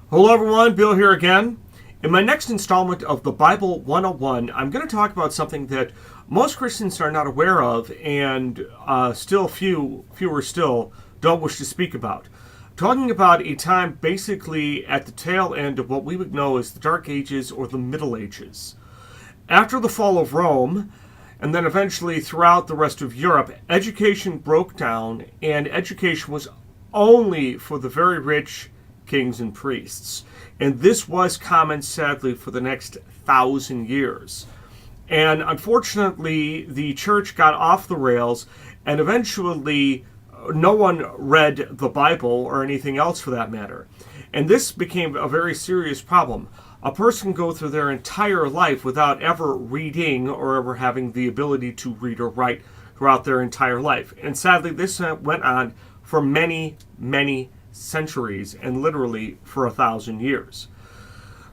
Hello everyone, Bill here again. In my next installment of the Bible 101, I'm going to talk about something that most Christians are not aware of and still fewer still don't wish to speak about. Talking about a time basically at the tail end of what we would know as the Dark Ages or the Middle Ages. After the fall of Rome, and then eventually throughout the rest of Europe, education broke down, and education was only for the very rich, kings and priests. And this was common, sadly, for the next 1,000 years. And unfortunately, the church got off the rails, and eventually no one read the Bible or anything else for that matter. And this became a very serious problem. A person can go through their entire life without ever reading or ever having the ability to read or write throughout their entire life. And sadly, this went on for many, many centuries, and literally for 1,000 years.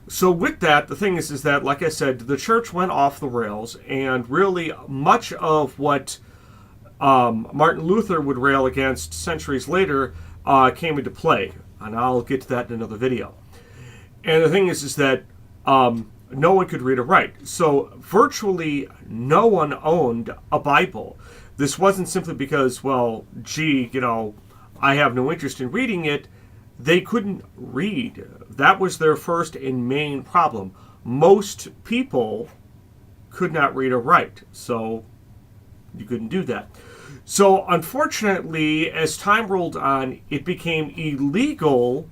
So with that, the thing is that, like I said, the church went off the rails, and really much of what Martin Luther would rail against centuries later came into play, and I'll get to that in another video. And the thing is that no one could read or write, so virtually no one owned a Bible. This wasn't simply because, well, I have no interest in reading it. They couldn't read. That was their first and main problem. Most people could not read or write, so you couldn't do that. So unfortunately, as time rolled on, it became illegal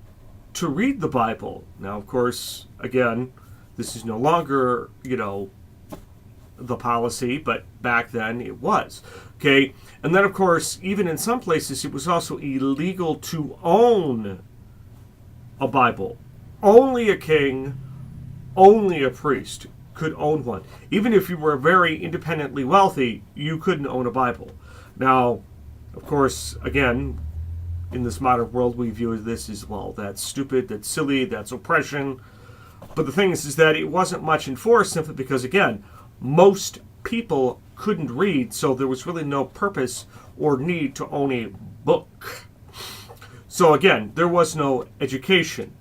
to read the Bible. Now, of course, again, this is no longer, the policy, but back then it was. Okay, and then of course, even in some places, it was also illegal to own a Bible. Only a king, only a priest could own one. Even if you were very independently wealthy, you couldn't own a Bible. Now, of course, again, in this modern world, we view this as, well, that's stupid, that's silly, that's oppression. But the thing is that it wasn't much enforced simply because, again, most people couldn't read, so there was really no purpose or need to own a book. So again, there was no education.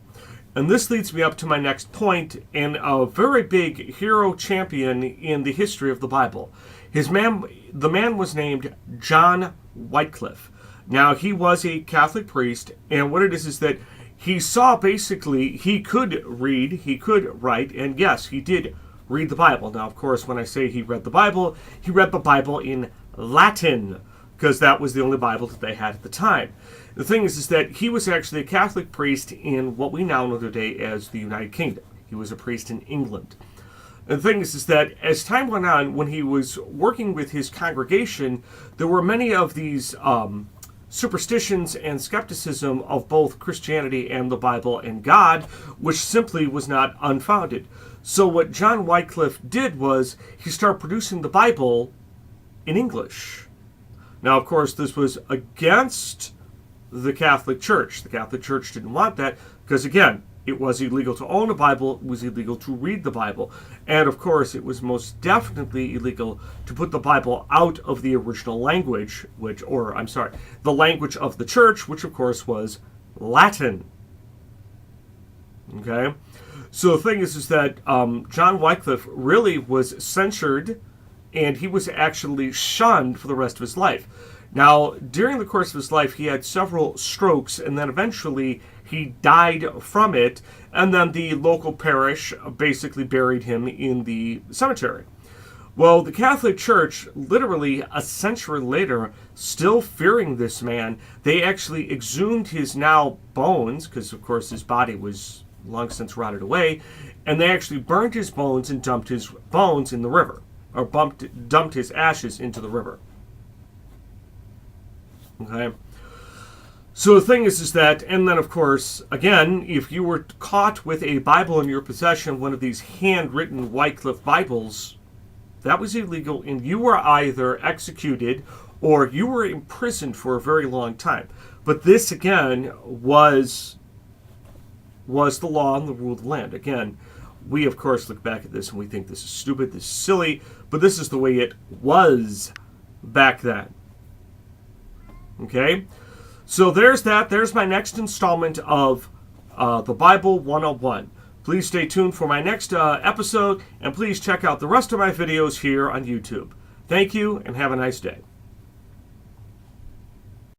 And this leads me up to my next point, and a very big hero champion in the history of the Bible. The man was named John Wycliffe. Now, he was a Catholic priest, and what it is that he saw basically he could read, he could write, and yes, he did read the Bible. Now, of course, when I say he read the Bible in Latin, because that was the only Bible that they had at the time. The thing is that he was actually a Catholic priest in what we now know today as the United Kingdom. He was a priest in England. And the thing is that as time went on, when he was working with his congregation, there were many of these superstitions and skepticism of both Christianity and the Bible and God, which simply was not unfounded. So what John Wycliffe did was he started producing the Bible in English. Now, of course, this was against the Catholic Church. The Catholic Church didn't want that because, again, it was illegal to own a Bible, it was illegal to read the Bible, and of course it was most definitely illegal to put the Bible out of the original language, the language of the church, which of course was Latin. Okay? So the thing is that John Wycliffe really was censored, and he was actually shunned for the rest of his life. Now, during the course of his life, he had several strokes, and then eventually he died from it, and then the local parish basically buried him in the cemetery. Well, the Catholic Church, literally a century later, still fearing this man, they actually exhumed his now bones, because of course his body was long since rotted away, and they actually burned his bones and dumped his bones in the river, or dumped his ashes into the river. Okay? So the thing is that, and then of course, again, if you were caught with a Bible in your possession, one of these handwritten Wycliffe Bibles, that was illegal, and you were either executed or you were imprisoned for a very long time. But this, again, was the law and the rule of the land. Again, we, of course, look back at this and we think this is stupid, this is silly, but this is the way it was back then. Okay? So there's that. There's my next installment of The Bible 101. Please stay tuned for my next episode, and please check out the rest of my videos here on YouTube. Thank you, and have a nice day.